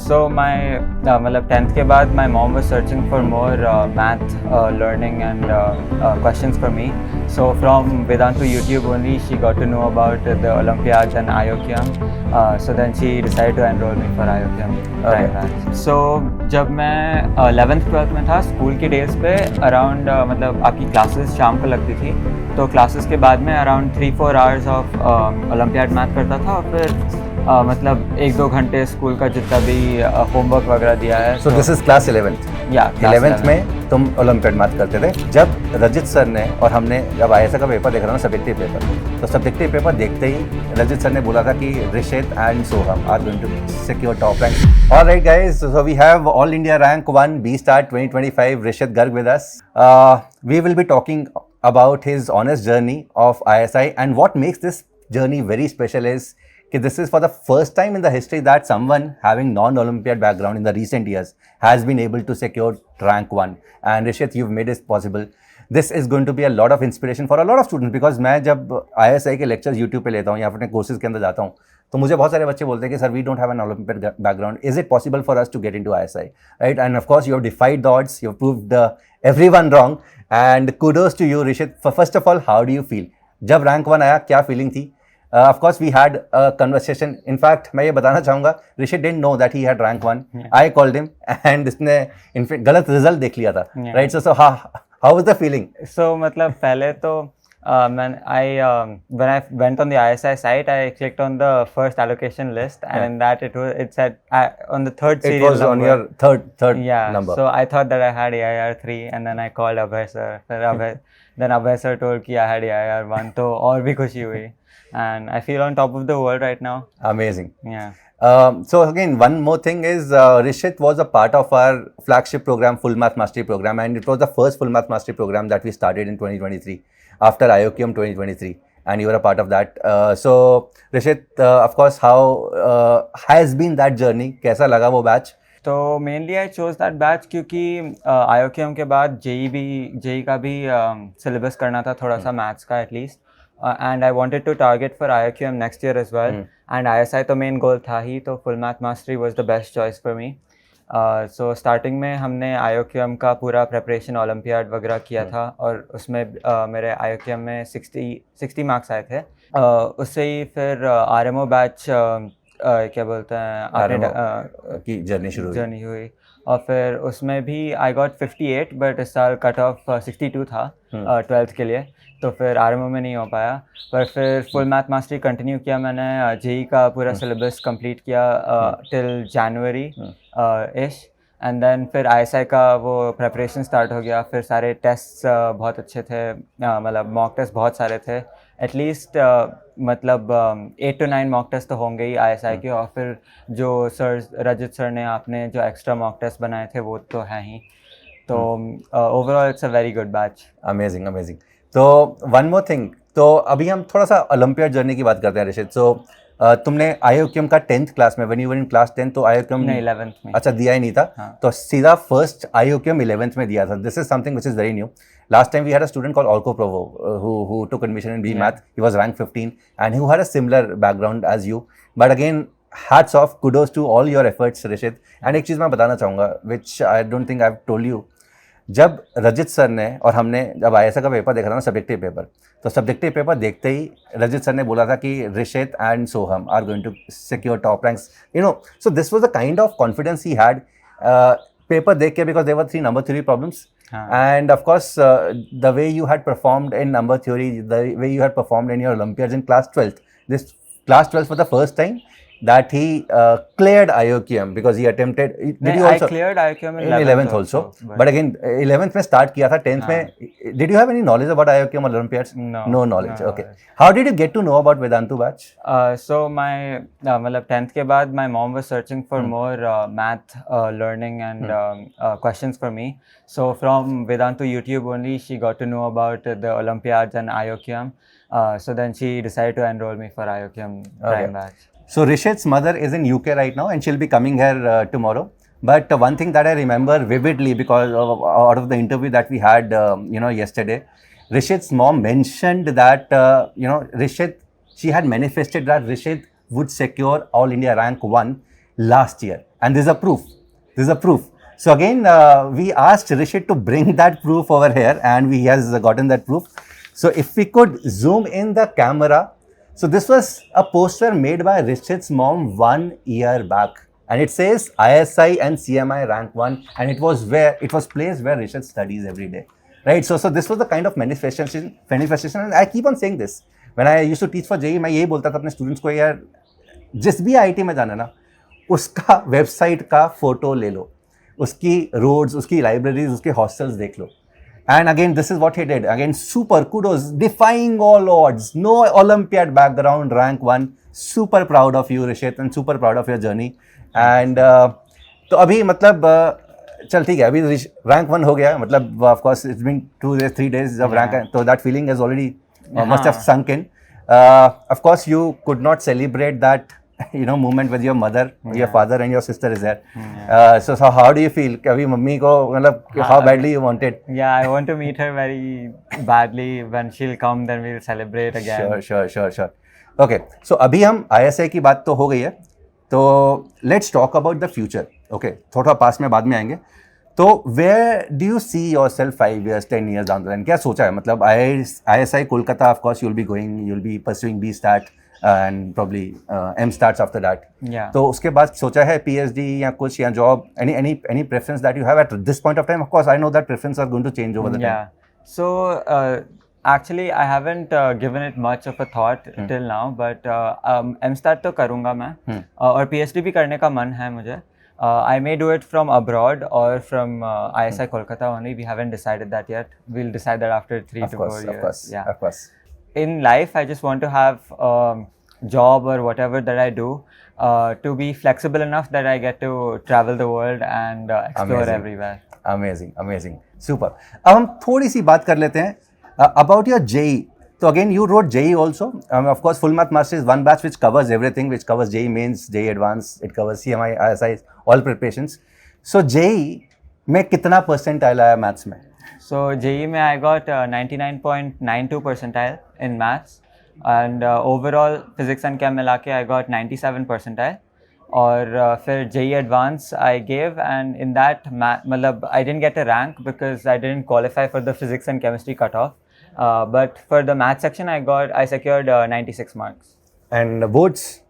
So my मतलब 10th के बाद my mom was searching for more math learning and questions for me. So from Vedantu YouTube only she got to know about the Olympiads and IOQM. So then she decided to enroll me for IOQM prime batch. So जब मैं 11th 12th में था school के days पे around मतलब आपकी classes शाम को लगती थी, तो क्लासेस के बाद में around 3-4 hours of olympiad math करता था और फिर मतलब 1-2 घंटे स्कूल का जितना भी होमवर्क वगैरह दिया है. So this is class 11th या 11th में तुम ओलंपियाड मैथ करते थे. जब रजित सर ने और हमने जब आईएसए का पेपर देख रहा था सब्जेक्टिव पेपर, तो सब्जेक्टिव पेपर देखते ही रजित सर ने बोला था कि Rishit and Soham are going to secure top rank. Alright guys, so we have all India rank 1 B stat 2025 Rishit Garg with us. We will be talking about his honest journey of ISI, and what makes this journey very special is that this is for the first time in the history that someone having non-Olympiad background in the recent years has been able to secure rank 1. And Rishit, you've made it possible. This is going to be a lot of inspiration for a lot of students, because मैं जब ISI के lectures YouTube पे लेता हूँ या अपने courses के अंदर जाता हूँ, तो मुझे बहुत सारे बच्चे बोलते हैं कि sir we don't have an Olympic background, is it possible for us to get into ISI, right? And of course you have defied the odds, you have proved everyone wrong, and kudos to you Rishit. First of all, how do you feel जब rank 1 आया? क्या feeling थी? Of course we had a conversation. In fact मैं ये बताना चाहूँगा, Rishit didn't know that he had rank 1. I called him and इसने in fact गलत रिजल्ट देख लिया था, right? So how was the feeling? So मतलब पहले तो when I went on the ISI site, I clicked on the first allocation list, and in that it said on the third serial number. It was on your third number. So I thought that I had AIR 3, and then I called Abhay sir. Then Abhay sir told कि I had AIR 1, तो और भी खुशी हुई, and I feel on top of the world right now. Amazing. Yeah. So again, one more thing is Rishit was a part of our flagship program, Full Math Mastery program, and it was the first Full Math Mastery program that we started in 2023 after IOQM 2023, and you were a part of that. So Rishit, of course, how has been that journey? कैसा लगा वो batch? तो mainly I chose that batch क्योंकि IOQM के बाद JEE का भी syllabus करना था थोड़ा सा मैथ्स का at least, and I wanted to target for IOQM next year as well, and ISI तो मेन गोल था ही, तो full math mastery was the best choice for me. So starting में हमने IOQM का पूरा प्रेपरेशन ओलंपियाड वगैरह किया था, और उसमें मेरे IOQM में 60 मार्क्स आए थे. उससे ही फिर RMO बैच क्या बोलते हैं आपने की जर्नी हुई, और फिर उसमें भी आई गॉट 58, बट इस साल कट ऑफ 62 था 12th के लिए, तो फिर RMO में नहीं हो पाया. पर फिर फुल मैथ मास्टरी कंटिन्यू किया मैंने, जेई का पूरा सिलेबस कंप्लीट किया टिल जनवरी इश, एंड देन फिर ISI का वो प्रेपरेशन स्टार्ट हो गया. फिर सारे टेस्ट बहुत अच्छे थे, मतलब मॉक टेस्ट बहुत सारे थे, एटलीस्ट मतलब 8 to 9 मॉक टेस्ट तो होंगे ही ISI के, और फिर जो रजित सर ने आपने जो एक्स्ट्रा मॉक टेस्ट बनाए थे वो तो हैं ही. तो overall it's a very good batch. Amazing amazing. तो वन मोर थिंग, तो अभी हम थोड़ा सा ओलंपियाड जर्नी की बात करते हैं ऋषित. सो तुमने IOQM का 10th क्लास में, when you were in class 10, तो IOQM नहीं 11th में. अच्छा, दिया ही नहीं था. हाँ. तो सीधा फर्स्ट IOQM 11th में दिया था. This is something which is very new. Last time we had a student called Orko Provo who took admission in B Math. He was ranked 15 and who had a similar background as you. But again, hats off, kudos to all your efforts, Rishit. And एक चीज़ मैं बताना चाहूँगा, which I don't think I've told you. जब Rajit sir ने और हमने जब ISI का पेपर देखा था ना, सब्जेक्टिव पेपर, तो सब्जेक्टिव पेपर देखते ही रजित सर ने बोला था कि Rishit and Soham are going to secure top ranks, you know. So this was the kind of confidence he had paper देख के, because there were 3 number theory problems. And of course, the way you had performed in number theory, the way you had performed in your Olympiads in class 12th, this class 12th for the first time that he cleared IOQM, because he attempted. Did you also? I cleared IOQM in 11th also. But again, 11th में start किया था, 10th में. Did you have any knowledge about IOQM or Olympiads? No knowledge. Okay. How did you get to know about Vedantu batch? So my मतलब 10th के बाद my mom was searching for more math learning and questions for me. So from Vedantu YouTube only she got to know about the Olympiads and IOQM. So then she decided to enroll me for IOQM prime batch. So Rishit's mother is in UK right now, and she'll be coming here tomorrow. But one thing that I remember vividly, because out of the interview that we had, yesterday, Rishit's mom mentioned that, Rishit, she had manifested that Rishit would secure All India rank 1 last year, and this is a proof. This is a proof. So again, we asked Rishit to bring that proof over here, and he has gotten that proof. So if we could zoom in the camera. So this was a poster made by Rishit's mom 1 year back, and it says ISI and CMI rank 1, and it was placed where Rishit studies every day, right? So this was the kind of manifestation, and I keep on saying this when I used to teach for JEE. मैं यही बोलता था अपने students को, यार जिस भी IIT में जाना ना, उसका वेबसाइट का फोटो ले लो, उसकी रोड्स, उसकी लाइब्रेरीज, उसके हॉस्टल्स देख लो. And again, this is what he did. Again, super kudos, defying all odds, no Olympiad background, rank 1. Super proud of you, Rishit, and super proud of your journey. And तो अभी मतलब चल ठीक है, अभी rank 1 हो गया, मतलब of course it's been 2 days, 3 days जब rank है, तो that feeling has already must have sunk in. Of course, you could not celebrate that moment with your mother, your father and your sister is there. So how do you feel? Kabhi mummy ko matlab how badly you wanted? Yeah, I want to meet her very badly. When she'll come, then we'll celebrate again. Sure. Okay, so abhi hum ISI की बात तो हो गई है, तो let's talk about the future. Okay, थोड़ा पास में बाद में आएंगे. तो where do you see yourself 5 years, 10 years down the line? क्या सोचा है? मतलब ISI Kolkata, of course you'll be pursuing B-Stat and probably M-Stats after that. Yeah. तो उसके बाद सोचा है PhD या कुछ या job, any preference that you have at this point of time? Of course, I know that preferences are going to change over the time. Yeah. So actually, I haven't given it much of a thought till now, but M-Stat तो करूँगा मैं, और PhD भी करने का मन है मुझे. I may do it from abroad or from ISI Kolkata only. We haven't decided that yet. We'll decide that after 3 to 4 years. Of course. In life, I just want to have job or whatever that I do to be flexible enough that I get to travel the world and explore everywhere. Amazing. Super. अब हम थोड़ी सी बात कर लेते हैं about your JEE. So again, you wrote JEE also. Of course, Full Math Master is one batch which covers everything, which covers JEE Mains, JEE Advanced, it covers CMI, ISI, all preparations. So JEE में कितना percentile आया maths में? So JEE में I got 99.92 percentile in maths, and overall physics and chem मिला के I got 97 percentile. और फिर JEE Advanced I gave, and in that मतलब I didn't get a rank because I didn't qualify for the physics and chemistry cutoff. But for the math section I secured 96 marks. And boards?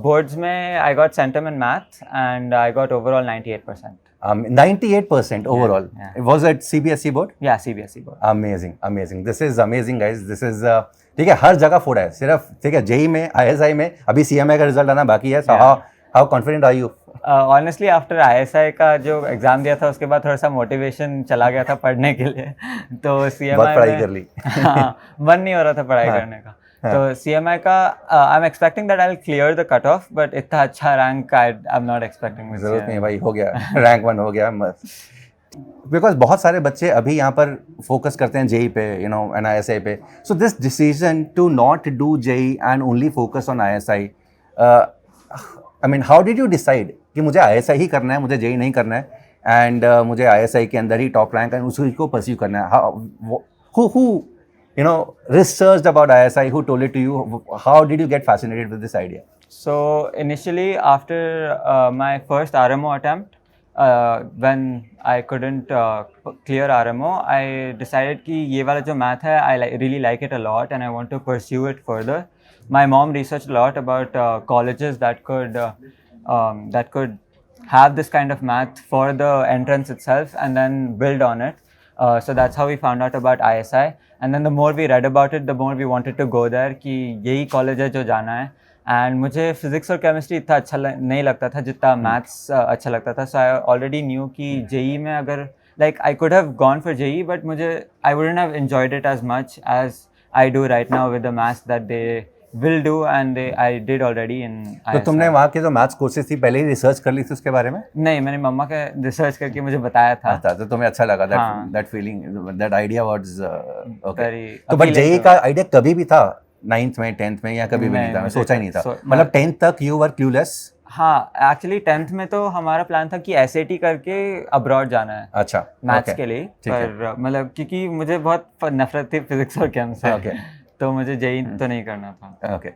Boards में I got centum in math and I got overall 98%. 98% overall. Yeah. Was it CBSE board? Yeah, CBSE board. Amazing. This is amazing, guys. This is ठीक है, हर जगह फोड़ा है, सिर्फ ठीक है JEE में, ISI में, अभी CMI का रिजल्ट आना बाकी है. So how confident are you? Honestly, after ISI का जो एग्जाम दिया था उसके बाद थोड़ा सा मोटिवेशन चला गया था पढ़ने के लिए, तो CMI बहुत पढ़ाई कर ली. मन नहीं हो रहा था पढ़ाई करने का. तो CMI का I am expecting that I will clear the cut off, but इतना अच्छा rank I am not expecting. जरूरत नहीं भाई, हो गया रैंक 1 हो गया. बिकॉज बहुत सारे बच्चे अभी यहाँ पर फोकस करते हैं JEE पे, एंड ISI पे. So this decision to not do JEE and only focus on ISI, I mean how did you decide कि मुझे ISI ही करना है, मुझे JEE नहीं करना है, एंड मुझे ISI के अंदर ही टॉप रैंक है, उसी को परस्यू करना है? Who researched about ISI? Who told it to you? How did you get fascinated with this idea? So initially, after my first RMO attempt, when I couldn't clear RMO, I decided कि ये वाला जो math है, I really like it a lot and I want to pursue it further. My mom researched a lot about colleges that could have this kind of math for the entrance itself and then build on it. So that's how we found out about ISI. And then the more we read about it, the more we wanted to go there कि यही college है जो जाना है. And मुझे physics और chemistry इतना अच्छा नहीं लगता था जितना maths अच्छा लगता था. So I already knew कि JEE में अगर I could have gone for JEE, but I wouldn't have enjoyed it as much as I do right now with the maths that they will do and I did already in ISI. तो तुमने वहाँ के जो maths courses थी पहले ही research कर ली थी उसके बारे में? नहीं, मैंने मम्मा के रिसर्च करके मुझे बताया था. तो तुम्हें अच्छा लगा that feeling, that idea was okay. तो बट JEE का आइडिया कभी भी था 9th में 10th में या कभी भी नहीं था? मैं सोचा ही नहीं था. मतलब 10th तक you were clueless? हाँ, एक्चुअली 10th में तो हमारा प्लान था कि SAT करके अब्रॉड जाना है. अच्छा, मैथ्स के लिए. पर मतलब क्योंकि मुझे बहुत नफरत थी फिजिक्स और केम से, तो मुझे JEE तो नहीं करना था. ओके.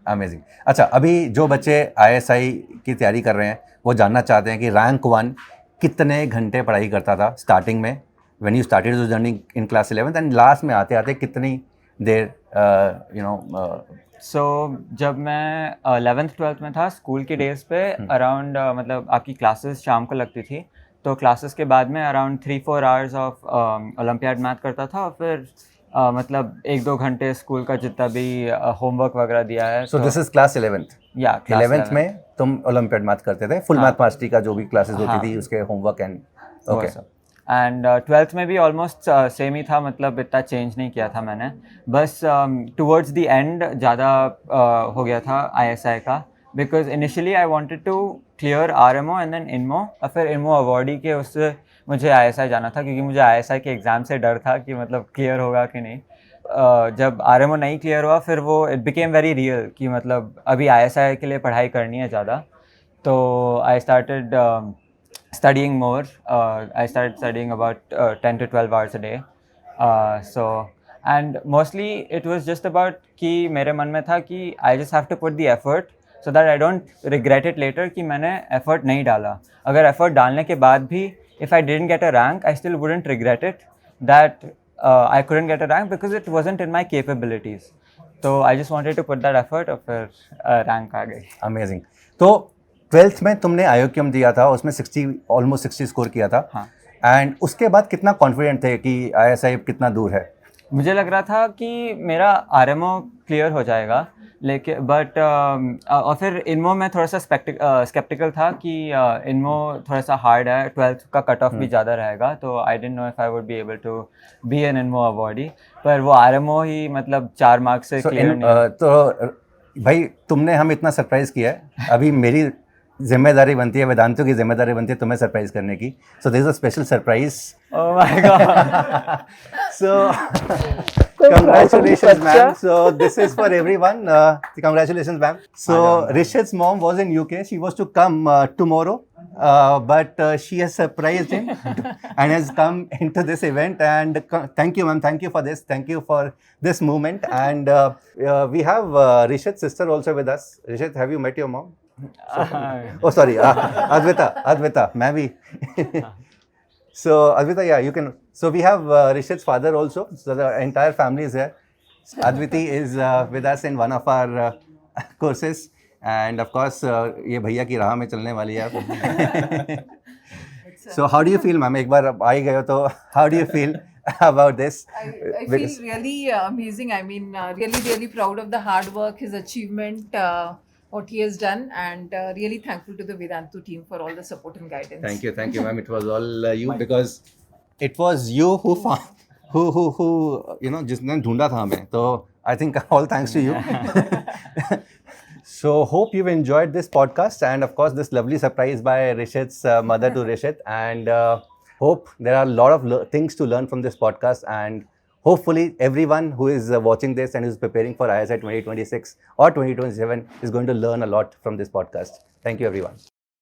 अमेजिंग। अच्छा, अभी जो बच्चे ISI की तैयारी कर रहे हैं वो जानना चाहते हैं कि रैंक 1 कितने घंटे पढ़ाई करता था स्टार्टिंग में, when you started your journey in class 11th, and last में आते आते कितनी देर सो जब मैं 11th 12th में था स्कूल के डेज पे अराउंड मतलब आपकी क्लासेस शाम को लगती थी, तो क्लासेस के बाद में around 3-4 hours of olympiad math करता था, और फिर मतलब 1-2 घंटे स्कूल का जितना भी होमवर्क वगैरह दिया है। So this is class 11th। या 11th में तुम ओलंपियाड मैथ करते थे, फुल मैथ मास्टरी का जो भी क्लासेस होती हाँ। थी उसके homework and okay. And 12th में भी ऑलमोस्ट सेम ही था, मतलब इतना चेंज नहीं किया था मैंने, बस टुवर्ड्स द एंड ज़्यादा हो गया था ISI का, because initially I wanted to clear RMO and then INMO, और फिर इनमो अवॉर्डी के उससे मुझे ISI जाना था, क्योंकि मुझे ISI के एग्ज़ाम से डर था कि मतलब क्लियर होगा कि नहीं। जब RMO नहीं क्लियर हुआ फिर वो इट बिकेम वेरी रियल कि मतलब अभी ISI के लिए पढ़ाई करनी है ज़्यादा, तो I started studying more. I started studying about 10 to 12 hours a day. And mostly it was just about कि मेरे मन में था कि I just have to put the effort so that I don't regret it later कि मैंने effort नहीं डाला। अगर effort डालने के बाद भी if I didn't get a rank, I still wouldn't regret it that I couldn't get a rank because it wasn't in my capabilities. तो I just wanted to put that effort और फिर rank आ गई। Amazing. तो 12th में तुमने आयोक्यम दिया था, उसमें 60 ऑलमोस्ट 60 स्कोर किया था। हाँ। एंड उसके बाद कितना कॉन्फिडेंट थे कि ISI कितना दूर है? मुझे लग रहा था कि मेरा RMO क्लियर हो जाएगा, लेकिन बट और फिर इनमो में थोड़ा सा स्केप्टिकल था कि इनमो थोड़ा सा हार्ड है, 12th का कट ऑफ भी ज़्यादा रहेगा, तो I didn't know if I would be able to be an INMO awardee, पर वो RMO ही मतलब 4 मार्क्स से क्लियर नहीं। तो भाई तुमने हम इतना सरप्राइज किया है, अभी मेरी जिम्मेदारी बनती है, वेदांतों की जिम्मेदारी बनती है तुम्हें सरप्राइज करने की। So this is a special surprise. Oh my God. So congratulations ma'am, so this is for everyone. Congratulations ma'am. So Rishit's mom was in UK, she was to come tomorrow, but she has surprised him and has come into this event, and thank you ma'am, thank you for this, thank you for this moment. And we have Rishit's sister also with us. Rishit, have you met your mom? Oh sorry, Advita मैं भी So Advita, yeah, you can. So we have Rishit's father also. So the entire family is here. Adviti is with us in one of our courses, and of course ये भैया की राह में चलने वाली है आप। So how do you feel, ma'am? एक बार आ ही गए हो तो how do you feel about this? I feel really amazing. I mean, really proud of the hard work, his achievement, what he has done, and really thankful to the Vedantu team for all the support and guidance. Thank you, ma'am. It was all you, because it was you who found, who you know, जिसने ढूंढा था हमें, तो I think all thanks to you. So hope you've enjoyed this podcast, and of course this lovely surprise by Rishit's mother to Rishit, and hope there are a lot of things to learn from this podcast, and hopefully everyone who is watching this and is preparing for ISI 2026 or 2027 is going to learn a lot from this podcast. Thank you everyone.